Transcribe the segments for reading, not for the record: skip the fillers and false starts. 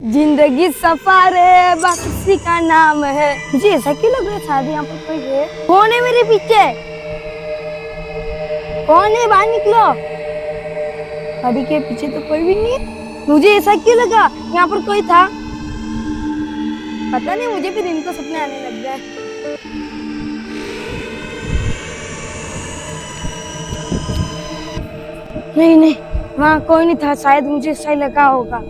जिंदगी सफर है बस इसी का नाम है। मुझे ऐसा क्यों लग रहा है शायद यहाँ पर कोई है। कौन है मेरे पीछे? कौन है? बाहर निकलो। गाड़ी के पीछे तो कोई भी नहीं है। मुझे ऐसा क्यों लगा यहाँ पर कोई था। पता नहीं, मुझे भी दिन को सपने आने लग गए। नहीं, वहाँ कोई नहीं था। शायद मुझे ऐसा ही लगा होगा।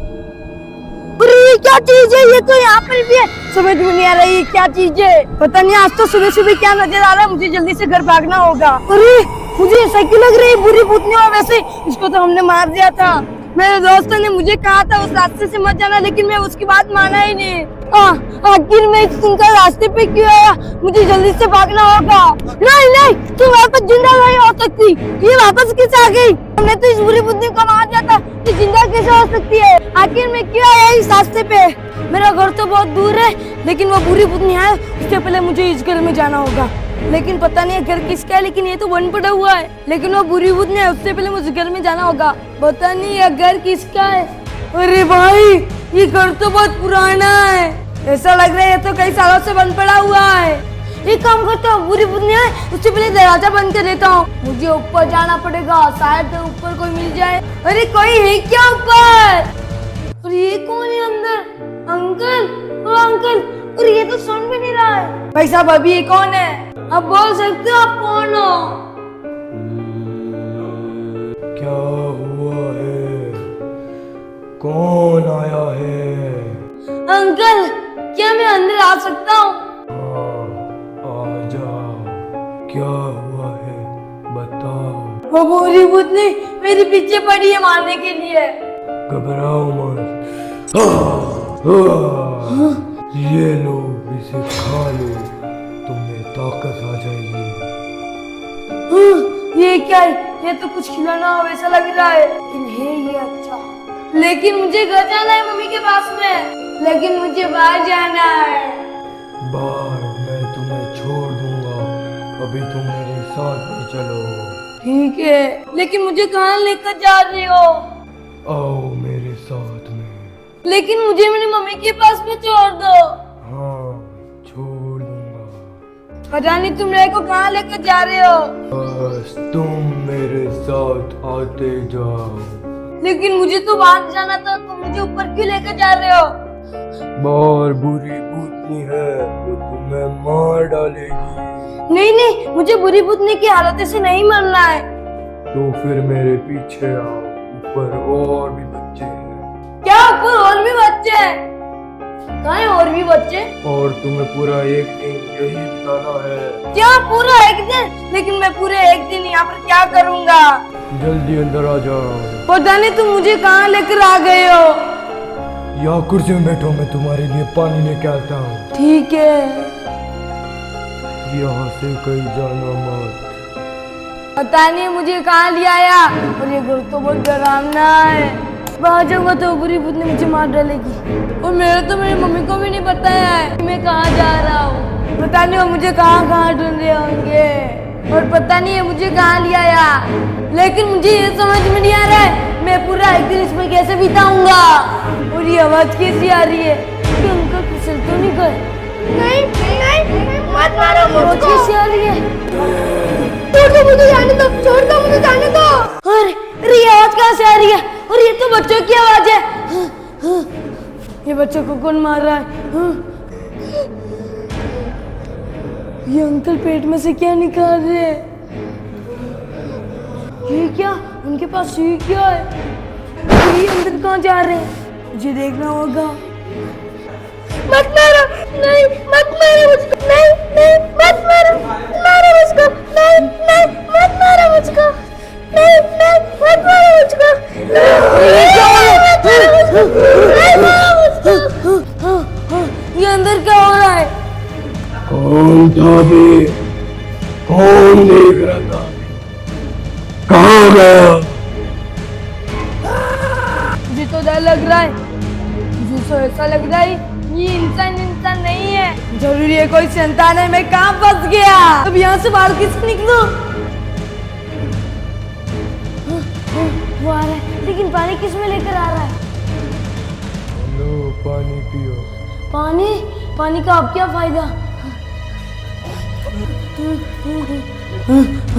अरे ये क्या चीज है? ये तो यहाँ पर भी है। समझ में नहीं आ रहा है क्या चीज है। पता नहीं, आज तो सुबह सुबह क्या नजर आ रहा है। मुझे जल्दी से घर भागना होगा। अरे मुझे ऐसा क्यों लग रही है बुरी भूतनी हो। वैसे इसको तो हमने मार दिया था। मेरे दोस्तों ने मुझे कहा था उस रास्ते से मत जाना, लेकिन मैं उसकी बात माना ही नहीं। आखिर मैं तुमका रास्ते पे क्यों आया? मुझे जल्दी से भागना होगा। नहीं, तुम वापस जिंदा नहीं हो सकती। ये वापस कैसे आ गई? हमने तो इस बुरी बुद्धि को मार दिया था। ये जिंदा कैसे हो सकती है? आखिर मैं क्यों आया इस रास्ते पे? मेरा घर तो बहुत दूर है, लेकिन वो बुरी बुद्धि है। उससे पहले मुझे इस घर में जाना होगा। लेकिन पता नहीं घर किसका है, लेकिन ये तो बंद पड़ा हुआ है। लेकिन वो बुरी बुद्धि है, उससे पहले मुझे घर में जाना होगा। पता नहीं ये घर किसका है। अरे भाई, ये घर तो बहुत पुराना है। ऐसा लग रहा है ये तो कई सालों से बंद पड़ा हुआ है। एक काम करता हूँ, बुरी बुद्धि है, उससे पहले दरवाजा बंद कर देता हूँ। मुझे ऊपर जाना पड़ेगा, शायद ऊपर कोई मिल जाए। अरे कोई है क्या ऊपर? और ये कौन है अंदर? अंकल, ओ अंकल। और ये तो सुन भी नहीं रहा है। भाई साहब, अभी ये कौन है? आप बोल सकते हो आप कौन हो? क्या हुआ है? कौन आया है? अंकल, क्या मैं अंदर आ सकता हूँ? हाँ, आ जाओ। क्या हुआ है बताओ। वो बुरी भूतनी मेरे पीछे पड़ी है मारने के लिए। घबराओ मत। ये लो, इसे खा लो, तुम्हें ताकत आ जाएगी। ये क्या है? ये तो कुछ खिलौना हो वैसा लग रहा है। लेकिन है ये अच्छा। लेकिन मुझे घर जाना है मम्मी के पास में। लेकिन मुझे बाहर जाना है। बाहर मैं तुम्हें छोड़ दूंगा, अभी तुम मेरे साथ में चलो। ठीक है, लेकिन मुझे कहाँ लेकर जा रहे हो? आओ मेरे साथ में। लेकिन मुझे मेरी मम्मी के पास में छोड़ दो। हाँ, छोड़ दूंगा। पता नहीं तुम मेरे को कहाँ लेकर जा रहे हो। बस तुम मेरे साथ आते जाओ। लेकिन मुझे तो बाहर जाना था, तुम मुझे ऊपर क्यों लेकर जा रहे हो? बाहर बुरी भूतनी है, वो तुम्हें मार डालेगी। नहीं, मुझे बुरी भूतनी की हालत से नहीं मरना है। तो फिर मेरे पीछे आओ, ऊपर और भी बच्चे हैं। क्या ऊपर और भी बच्चे हैं? कहाँ हैं और भी बच्चे? और तुम्हें पूरा एक दिन यही बिताना है। क्या पूरा एक दिन? लेकिन मैं पूरे एक दिन यहाँ पर क्या करूँगा? जल्दी अंदर आ जाओ। पता नहीं तुम मुझे कहाँ लेकर आ गए हो। यहाँ कुर्सी में बैठो, मैं तुम्हारे लिए पानी लेके आता हूँ। ठीक है। यहाँ से कहीं जाना मत। पता नहीं मुझे कहाँ ले आया। और ये घर तो बहुत डरावना है। बाहर जाऊंगा तो बुरी भूतनी मुझे मार डालेगी। और मेरी मम्मी को भी नहीं बताया है कि मैं कहाँ जा रहा हूँ। पता नहीं वो मुझे कहाँ ढूंढ रहे होंगे। और पता नहीं है मुझे कहाँ ले आया। लेकिन मुझे ये समझ में नहीं आ रहा है मैं पूरा एक दिन इसमें कैसे बिताऊंगा। और ये आवाज कैसी आ रही है? कि उनका फिसल तो नहीं गए? नहीं, मत मारो मुझको। कैसी आ रही है? छोड़ दो मुझे जाने दो, छोड़ दो मुझे जाने दो। अरे ये आवाज कहाँ से आ रही है? और ये तो बच्चों की आवाज है। ये बच्चों को कौन मार रहा है? ये अंकल पेट में से क्या निकाल रहे हैं? ये क्या? उनके पास ये क्या है? ये अंदर कहाँ जा रहे हैं? मुझे देखना होगा। मत मारो, नहीं, मत मारो मुझको, नहीं, मत मारो, मुझको, नहीं, मत मारो मुझको, नहीं, मत मारो मुझको, ये अंदर क्या हो रहा है? कौन था बे? कौन देख रहा था? कहाँ गया? मुझे तो डर लग रहा है। मुझे तो ऐसा लग रहा है ये इंसान नहीं है। जरूरी है कोई संतान है। मैं कहाँ फंस गया? अब यहाँ से बाहर किससे निकलूं? वो आ रहा है, लेकिन पानी किस में लेकर आ रहा है? लो पानी पियो। पानी? पानी का अब क्या फायदा?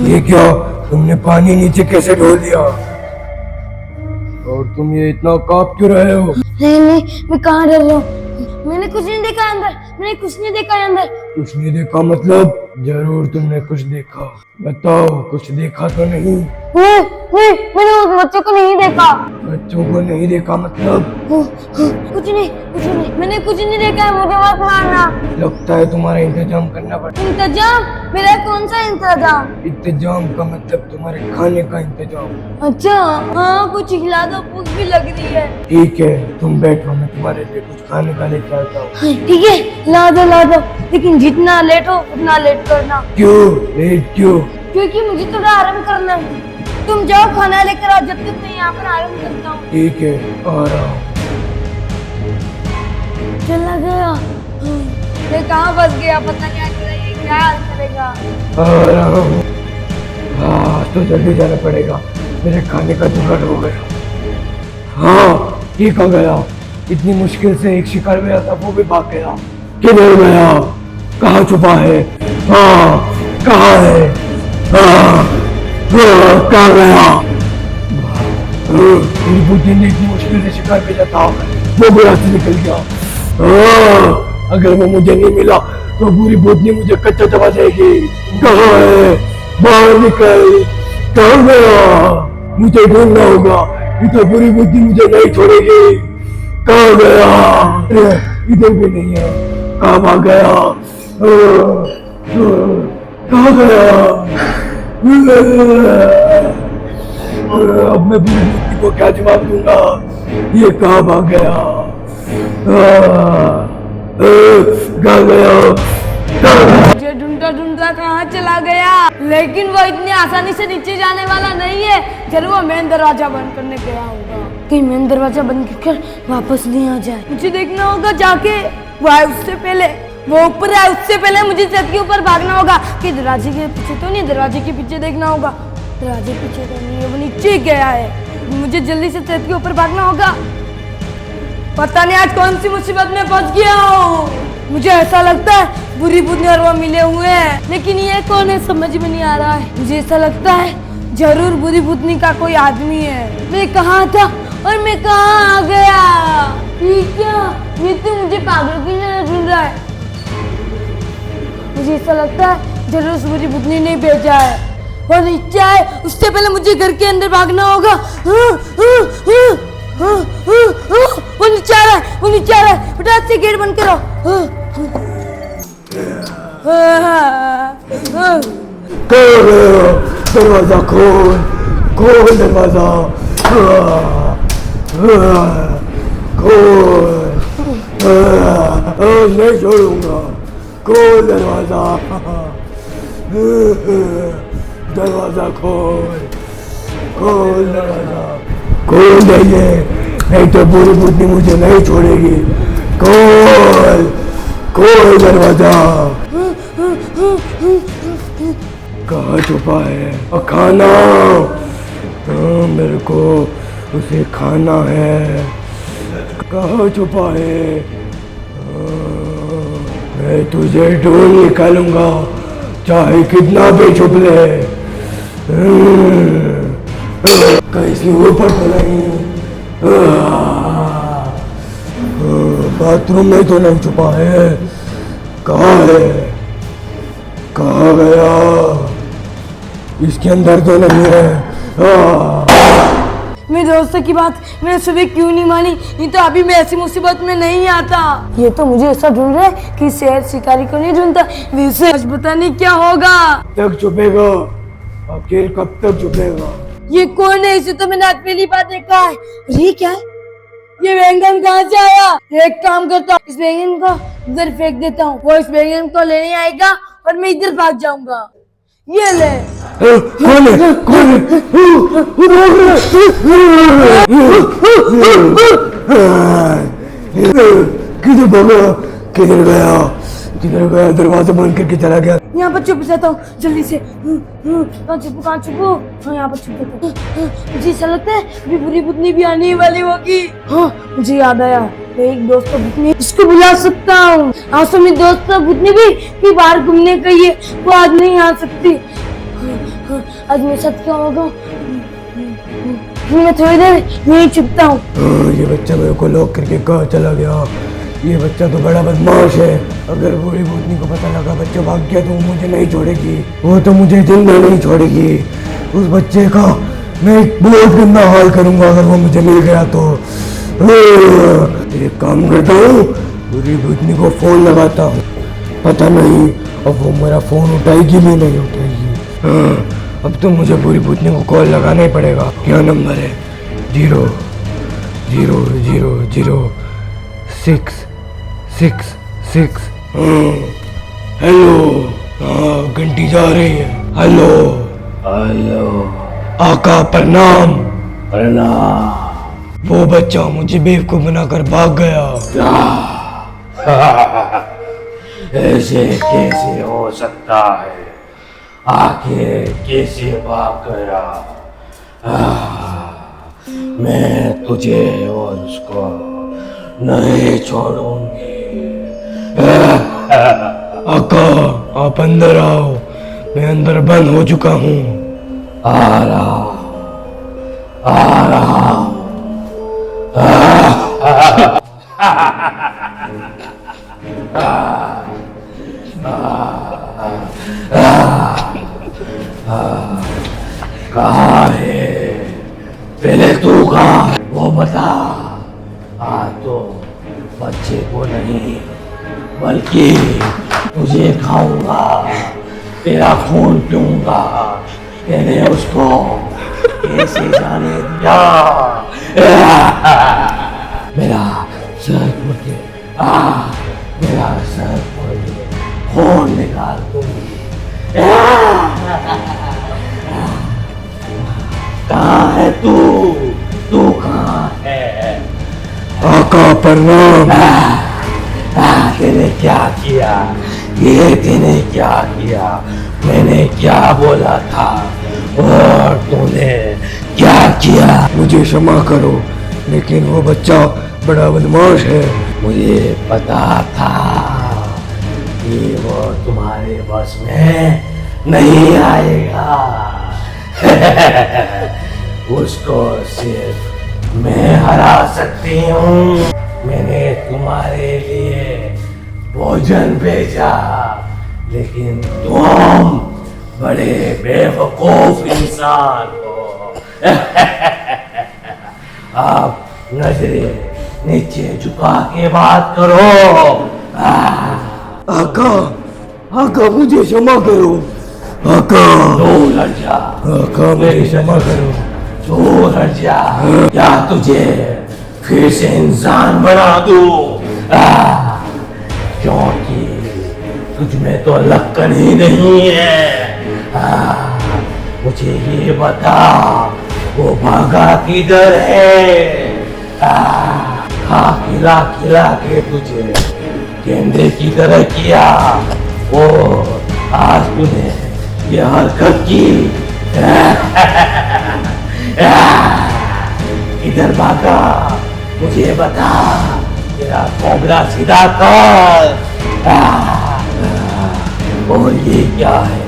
ये क्या, तुमने पानी नीचे कैसे ढो दिया? और तुम ये इतना कांप क्यों रहे हो? नहीं नहीं, मैं कहाँ डर रहा हूँ? मैंने कुछ नहीं देखा अंदर, मैंने कुछ नहीं देखा अंदर। कुछ नहीं देखा मतलब? जरूर तुमने कुछ देखा। बताओ, कुछ देखा तो नहीं? नहीं, मैंने उस बच्चे को नहीं देखा। बच्चों को नहीं देखा मतलब? कुछ नहीं, मैंने कुछ नहीं देखा है, मुझे मत मारना। लगता है तुम्हारा इंतजाम करना पड़ेगा। इंतजाम? मेरा कौन सा इंतजाम? इंतजाम का मतलब तुम्हारे खाने का इंतजाम। अच्छा हाँ, कुछ खिला दो, भूख भी लग रही है। ठीक है, तुम बैठो, मैं तुम्हारे लिए कुछ खाने का लेके आता हूँ। ठीक है, ला दो, लेकिन जितना लेट हो उतना लेट करना। क्यों लेट क्यों? क्योंकि मुझे थोड़ा आराम करना है। तुम जाओ, खाना लेकर आओ, जब तक मैं यहाँ पर आराम करता हूँ। ठीक है, आ रहा हूँ। चला गया। मैं कहाँ फंस गया, पता क्या करेगा, ये क्या हाल करेगा। आ रहा हूँ। हाँ, तो जल्दी जाना पड़ेगा, मेरे खाने का जुगाड़ हो गया। हाँ, ये कहाँ गया? इतनी मुश्किल से एक शिकार में था, वो भी भाग गया। किधर गया? कहाँ छुपा है? हाँ, कहाँ है? हाँ, कहाँ गया? मेरी बुद्धि ने इतनी मुश्किल से शिकार भेजा था, वो बुरा से निकल गया। अगर वो मुझे नहीं मिला तो पूरी बुद्धि मुझे कच्चा चबा जाएगी। कहाँ है? बाहर निकल। कहाँ गया? मुझे ढूंढना होगा, ये तो पूरी बुद्धि मुझे नहीं छोड़ेगी। कहाँ गया? इधर भी नहीं है। कहाँ भाग गया? कहाँ गया? अब मैं पूरी बुद्धि को क्या जवाब दूंगा? ये कहाँ भाग गया? कहाँ गया? मुझे ढूंढता कहाँ चला गया। लेकिन वो इतनी आसानी से नीचे जाने वाला नहीं है। जरूर वो मेन दरवाजा बंद करने गया होगा, कहीं मेन दरवाजा बंद कर वापस नहीं आ जाए। मुझे देखना होगा जाके, वो आए उससे पहले, वो ऊपर आए उससे पहले मुझे छत के ऊपर भागना होगा। कि दरवाजे के पीछे तो नहीं, दरवाजे के पीछे देखना होगा। दरवाजे के पीछे तो नहीं है, वो नीचे गया है। मुझे जल्दी से छत के ऊपर भागना होगा। पता नहीं आज कौन सी मुसीबत में फंस गया हूँ। मुझे ऐसा लगता है बुरी बुद्धि और वो मिले हुए हैं, लेकिन ये कौन है समझ में नहीं आ रहा है। मुझे ऐसा लगता है जरूर बुरी बुद्धि का कोई आदमी है। मैं कहाँ था और मैं कहाँ आ गया? ये क्या, ये तो मुझे पागल की तरह ढूंढ रहा है। मुझे ऐसा लगता है जरूर उस बुरी बुद्धि ने भेजा है। और नीचे आए उससे पहले मुझे घर के अंदर भागना होगा। वो नीचे आ रहा है, वो नीचे आ रहा है। फटाक से गेट बंद करो। दरवाजा खोल, खोल दरवाजा, खोल। नहीं छोड़ूंगा, खोल दरवाजा, दरवाजा खोल, खोल दरवाजा, खोल देंगे, नहीं तो पूरी बुद्धि मुझे नहीं छोड़ेगी। खोल, खोल दरवाजा। कहाँ छुपा है? खाना, मेरे को उसे खाना है। कहाँ छुपा है? मैं तुझे ढूंढ निकालूंगा, चाहे कितना भी छुप ले। कहीं ऊपर तो नहीं? बाथरूम में तो नहीं छुपा है? कहाँ है? कहाँ गया? इसके अंदर तो नहीं है। मेरे दोस्तों की बात मैंने सुबह क्यों नहीं मानी, नहीं तो अभी मैं ऐसी मुसीबत में नहीं आता। ये तो मुझे ऐसा ढूंढ रहा है कि शेर शिकारी को नहीं ढूंढता, वैसे आज पता नहीं क्या होगा। तक छुपेगा, आखिर कब तक छुपेगा? ये कौन है? इसे तो मैंने आज पहली बार देखा है। ये क्या है? ये बैंगन कहाँ से आया? एक काम करता हूँ, इस बैंगन को इधर फेंक देता हूँ। वो इस बैंगन को लेने आएगा और मैं इधर भाग जाऊंगा। ये ले। कौन है? कौन है? किधर भागा? किधर गया? किधर गया? दरवाजा बंद करके चला गया। यहाँ पर छुप जाता हूँ जल्दी से। कहाँ छुपू, कहाँ छुपू? हाँ, यहाँ पर छुप जाता हूँ। मुझे ऐसा लगता है अभी बुरी बुद्धि भी आने वाली होगी। हाँ, मुझे याद आया, मैं एक दोस्त भूतनी इसको बुला सकता हूँ। आज तो मेरी दोस्त भूतनी भी बाहर घूमने गई है, वो आज नहीं आ सकती। आज मेरे साथ क्या होगा? मैं थोड़ी देर यहीं छुपता हूँ। ये बच्चा मेरे को लॉक करके कहाँ चला गया? ये बच्चा तो बड़ा बदमाश है। अगर बूढ़ी भूतनी को पता लगा बच्चा भाग गया तो वो मुझे नहीं छोड़ेगी, वो तो मुझे जिंदा नहीं छोड़ेगी। उस बच्चे का मैं एक बहुत गंदा हाल करूंगा अगर वो मुझे मिल गया तो। एक काम करता हूँ, बूढ़ी भूतनी को फोन लगाता हूँ। पता नहीं अब वो मेरा फोन उठाएगी भी नहीं उठाएगी। अब तो मुझे बूढ़ी भूतनी को कॉल लगाना ही पड़ेगा। क्या नंबर है? 0000666। हेलो। हाँ घंटी जा रही है। Hello hello. आका प्रणाम। प्रणाम। वो बच्चा मुझे बेवकूफ बनाकर भाग गया। ऐसे कैसे हो सकता है? आखिर कैसे भाग गया? मैं तुझे और उसको नहीं छोड़ूंगी। आका आप अंदर आओ, मैं अंदर बंद हो चुका हूँ। आ रहा हूँ। कहाँ है? पहले तू कहाँ? वो बता। तो बच्चे को नहीं बल्कि तुझे खाऊंगा, तेरा खून पीऊंगा। मैंने उसको कैसे जाने दिया? मेरा सर फोड़ के मेरा सर फोड़ के खून निकाल दूंगी। कहाँ है तू? तू कहाँ है? आका प्रणाम। तेने क्या किया? ये तेने क्या किया? मैंने क्या बोला था और तूने क्या किया? मुझे क्षमा करो, लेकिन वो बच्चा बड़ा बदमाश है। मुझे पता था कि वो तुम्हारे बस में नहीं आएगा। उसको सिर्फ मैं हरा सकती हूँ। मैंने तुम्हारे लिए भोजन भेजा, लेकिन तुम बड़े बेवकूफ इंसान हो। आप नजरें नीचे झुका के बात करो। आका मुझे क्षमा करो। आका दूर हट जा। आका मुझे क्षमा करो। दूर हट जा, या तुझे फिर से इंसान बना दूं। क्योंकि तुझ में तो लक्कन ही नहीं है। मुझे ये बता, वो भागा किधर है? खिला खिला के तुझे गेंदे की तरह किया, वो आज तूने ये हरकत की। किधर भागा? मुझे बता, तेरा कोबरा सीधा कर। और ये क्या है?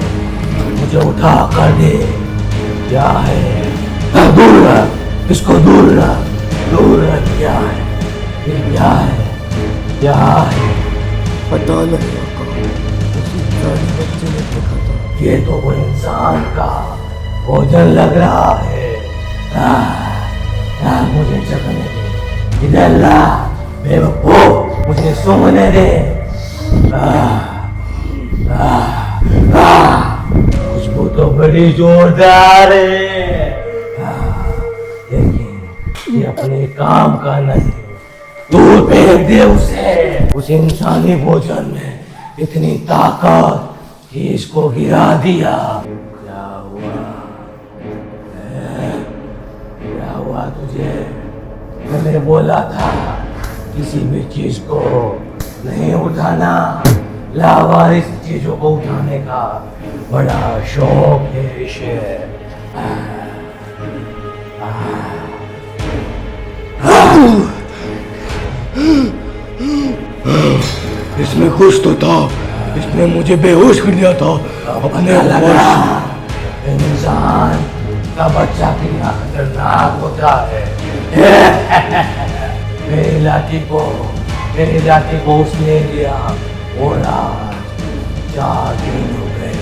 मुझे उठा कर दे। क्या है? दूर रख इसको, दूर रख, दूर रख। क्या है ये? क्या है? क्या है? पता नहीं आका, उसी इंसानी बच्चे ने देखा था। ये तो वो इंसान का भोजन लग रहा है। मुझे जगने दे। इधर ला बेवकूफ, मुझे सोने दे। खुशबू तो बड़ी जोरदार है, लेकिन ये अपने काम का नहीं। दूर फेंक दे उसे। उस इंसानी भोजन में इतनी ताकत कि इसको गिरा दिया। क्या हुआ? क्या हुआ तुझे? मैंने बोला था किसी भी चीज को नहीं उठाना। लावारिस चीजों को उठाने का बड़ा शौक है इसे। इसमें कुछ तो था, इसने मुझे बेहोश कर दिया था अपने लगा इंसान का बच्चा कितना खतरनाक होता है। मेरी लाठी को उसने लिया और आज 4 दिन हो गए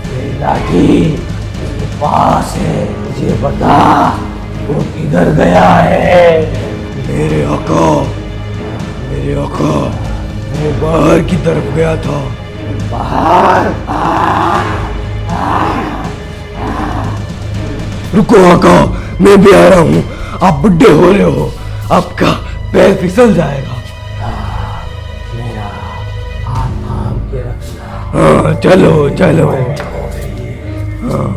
मेरी लाठी उसके पास है। मुझे बता वो किधर गया है? मेरे आका वो बाहर की तरफ गया था। बाहर? रुको आका, मैं भी आ रहा हूँ। आप बुढ़े हो रहे हो, आपका पैर फिसल जाएगा। मेरा हाथ थाम के रखना। हाँ चलो चलो।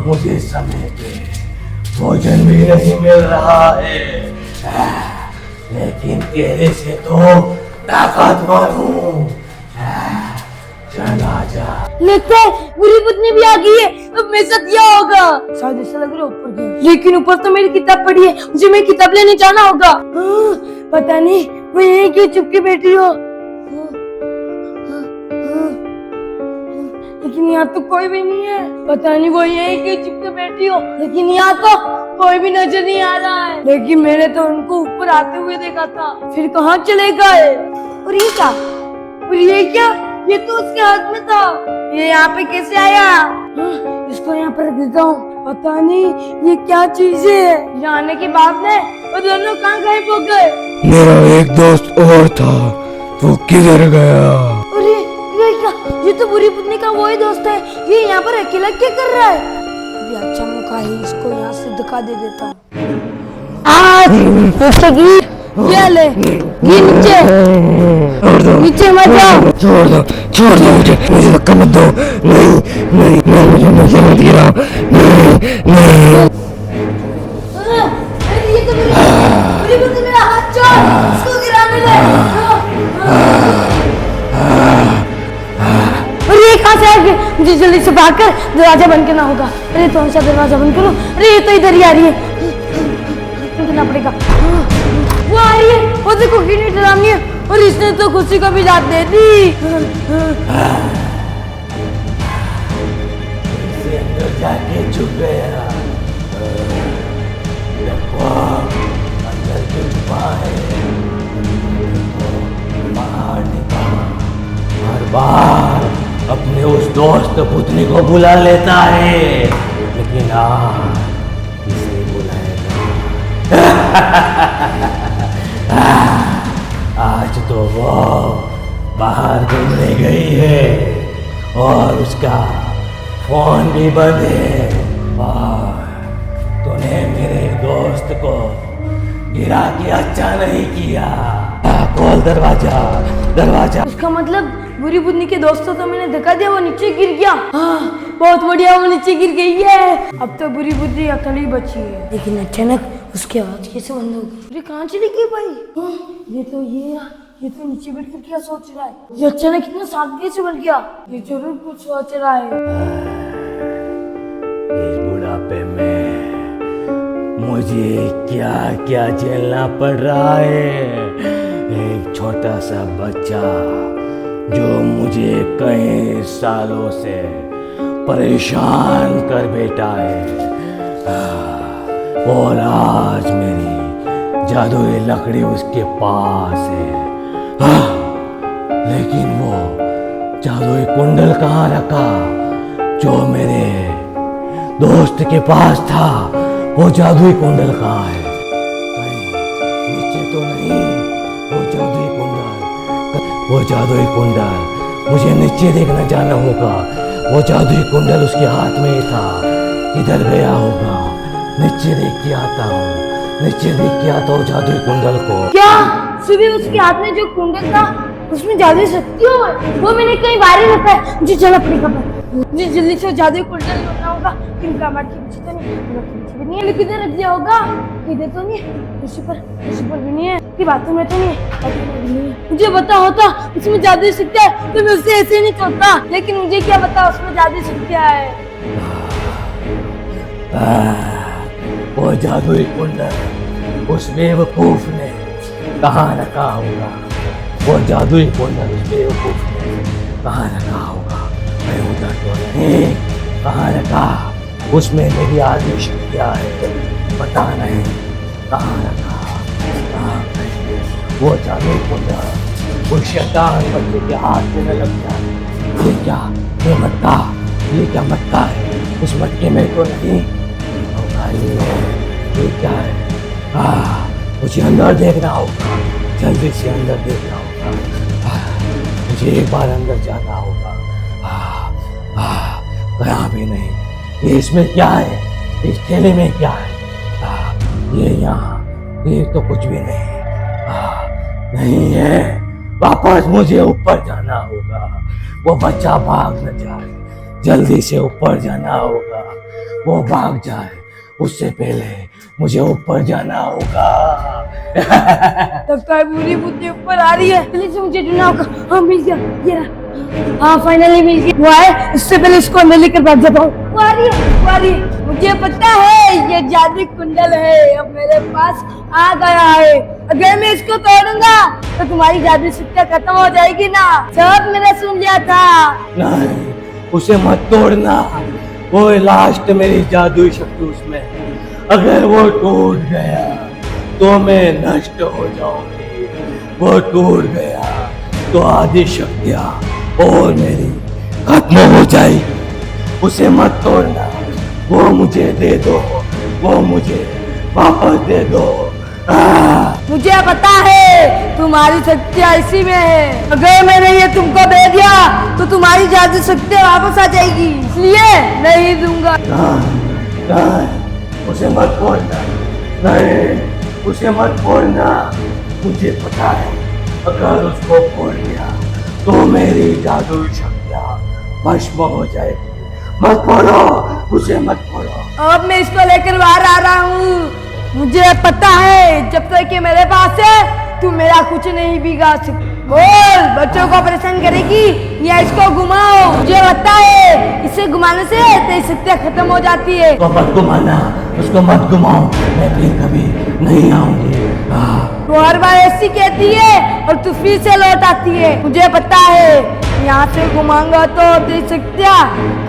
मुझे समय पे भोजन भी नहीं मिल रहा है, लेकिन तेरे से तो ताकतवर हूँ। चला जा। लगता है बुरी पत्नी भी आ गई है, अब मेरे साथ क्या होगा? शायद ऐसा लग रहा है ऊपर गया, लेकिन ऊपर तो मेरी किताब पड़ी है, मुझे मेरी किताब लेने जाना होगा। पता नहीं वो यहीं क्यों चुप के बैठी हो, लेकिन यहाँ तो कोई भी नहीं है। पता नहीं वो यहीं क्यों चुप के बैठी हो, लेकिन यहाँ तो कोई भी नजर नहीं आ रहा है। लेकिन मैंने तो उनको ऊपर आते हुए देखा था, फिर कहाँ चले गए? और ये क्या? और ये क्या? ये तो उसके हाथ में था, ये यहाँ पे कैसे आया? इसको यहाँ पर रख देता हूँ। पता नहीं ये क्या चीज है। जाने के बाद में वो दोनों कहाँ गायब हो गए? मेरा एक दोस्त और था, वो किधर गया? अरे ये क्या? ये तो बुरी पत्नी का वही दोस्त है, ये यहाँ पर अकेला क्या कर रहा है? अभी अच्छा मौका है, इसको यहाँ से धक्का दे देता हूँ। ये ले, गिर नीचे मत जाओ। छोड़ दो मुझे धक्का मत दो। नहीं मुझे मत गिराओ। नहीं। अरे ये तो बुरी पत्नी, मेरा हाथ छोड़, इसको गिराने दे। और ये कहाँ से आ गए? मुझे जल्दी से भागकर दरवाजा बंद करना होगा। अरे कौन सा दरवाजा बंद करूं? अरे ये तो इधर ही आ रही है, करना पड़ेगा। वो आ रही है, वो देखो कितनी डरावनी है, और इसने तो खुशी को भी दाद दे दी। इसे अंदर जाके छुप गया। अंदर क्यों छुपा है? बाहर निकल। हर बार अपने उस दोस्त पुतली को बुला लेता है, लेकिन आज किसे बुलाएगा? आज तो वो बाहर घूमने गई है और उसका फोन भी बंद है। और तूने मेरे दोस्त को गिरा के अच्छा नहीं किया। खोल दरवाजा। उसका मतलब बुरी बुद्धि के दोस्तों तो मैंने धक्का दिया, वो नीचे गिर गया। बहुत बढ़िया, वो नीचे गिर गई है। अब तो बुरी बुद्धि अकेली बची है, लेकिन अचानक उसकी आवाज कैसे बंद हो गई? अरे कहाँ चली गई भाई? ये तो नीचे बैठ कर क्या सोच रहा है? ये अचानक इतना शांत कैसे बन गया? ये जरूर कुछ सोच रहा है। इस बुढ़ापे में मुझे क्या क्या झेलना पड़ रहा है। एक छोटा सा बच्चा जो मुझे कई सालों से परेशान कर बैठा है, और आज मेरी जादुई लकड़ी उसके पास है। लेकिन वो जादुई कुंडल कहाँ रखा जो मेरे दोस्त के पास था? वो जादुई कुंडल कहाँ है? कहीं नीचे तो नहीं? वो जादुई कुंडल मुझे नीचे देखना जाना होगा। वो जादुई कुंडल उसके हाथ में ही था, किधर गया होगा? नीचे देख के आता हूँ, नीचे देख के आता हूँ जादुई कुंडल को। क्या सुबह उसके हाथ में जो कुंडल था उसमें जादुई शक्तियां है? वो मैंने कहीं बाहर रखा है, मुझे चलना पड़ेगा। मुझे जल्दी से जादुई कुंडल ढूंढना होगा। इन कमर के पीछे तो नहीं, है, किधर रख दिया होगा? इधर तो नहीं है, कुर्सी पर भी नहीं है, कि बाथरूम में तो नहीं है, बाथरूम में भी नहीं है। मुझे पता होता उसमें जादुई शक्तियां है तो मैं उससे ऐसे नहीं छोड़ता, लेकिन मुझे क्या पता उसमें जादुई शक्तियां है। वो जादुई कुंडल उस बेवकूफ ने कहाँ रखा होगा? वो जादुई कुंडल उस बेवकूफ ने कहाँ रखा होगा, मैं उधर तो नहीं, कहाँ रखा, उसमें मेरी आधी शक्तियाँ है, पता नहीं कहाँ रखा, कहाँ गई वो जादुई कुंडल। उस शैतान बच्चे के हाथ में न लग जाए। ये क्या, ये मटका, ये क्या मटका है, उस मटके में तो नहीं होगा ये क्या है? मुझे अंदर देखना होगा, जल्दी से अंदर देखना होगा। मुझे एक बार अंदर जाना होगा। कहाँ भी नहीं। ये इसमें क्या है, इस थैले में क्या है? ये यहाँ, ये तो कुछ भी नहीं। नहीं है, वापस मुझे ऊपर जाना होगा। वो बच्चा भाग न जाए, जल्दी से ऊपर जाना होगा। वो भाग जाए उससे पहले मुझे ऊपर जाना होगा। लगता है पूरी बुद्धि ऊपर आ रही है। जल्दी से मुझे ढूंढना होगा। हाँ मिल गया, ये रहा। हाँ फाइनली मिल गया। वो आए, इससे पहले इसको अंदर लेकर भाग जाता हूँ। वो आ रही है, वो आ रही है। मुझे पता है ये जादुई कुंडल है, अब मेरे पास आ गया है। अगर मैं इसको तोड़ूंगा तो तुम्हारी जादुई शक्तियाँ खत्म हो जाएगी ना। सब मैंने सुन लिया था। नहीं, उसे मत तोड़ना। वो लास्ट मेरी जादुई शक्ति उसमें है। अगर वो टूट गया तो मैं नष्ट हो जाऊंगी। वो टूट गया तो आधी शक्तियाँ और मेरी खत्म हो जाएगी। उसे मत तोड़ना, वो मुझे दे दो, वो मुझे वापस दे दो। मुझे पता है तुम्हारी शक्तियाँ इसी में है। अगर मैंने ये तुमको दे दिया तो तुम्हारी जादू शक्तियाँ वापस आ जाएगी, इसलिए नहीं दूंगा। नहीं, उसे मत बोलना। नहीं, उसे मत बोलना। मुझे पता है अगर उसको बोल दिया तो मेरी जादू शक्तियाँ भस्म हो जाएगी। मत बोलो, उसे मत बोलो। अब मैं इसको लेकर बाहर आ रहा हूँ। मुझे पता है जब तक ये मेरे पास है तुम मेरा कुछ नहीं बिगाड़ सकते। बोल, बच्चों को परेशान करेगी या इसको घुमाओ। मुझे पता है इसे घुमाने से तेरी शक्तियाँ खत्म हो जाती है। तो मत घुमाना, उसको मत घुमाओ, मैं फिर कभी नहीं आऊंगी। तो हर बार ऐसी कहती है और तू फिर से लौट आती है। मुझे पता है यहाँ से घुमाऊंगा तो तेरी शक्तियाँ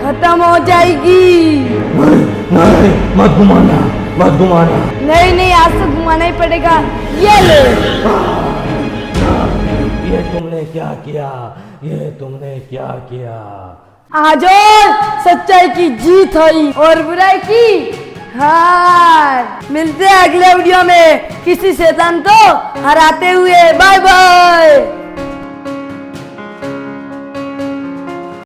खत्म हो जाएगी। नहीं, नहीं, मत घुमाना, मत घुमाना। नहीं नहीं, आज तो घुमाना ही पड़ेगा। ये ले। ये तुमने क्या किया, ये तुमने क्या किया? आज सच्चाई की जीत हुई और बुराई की हार। मिलते हैं अगले वीडियो में किसी शैतान को हराते हुए। Bye bye.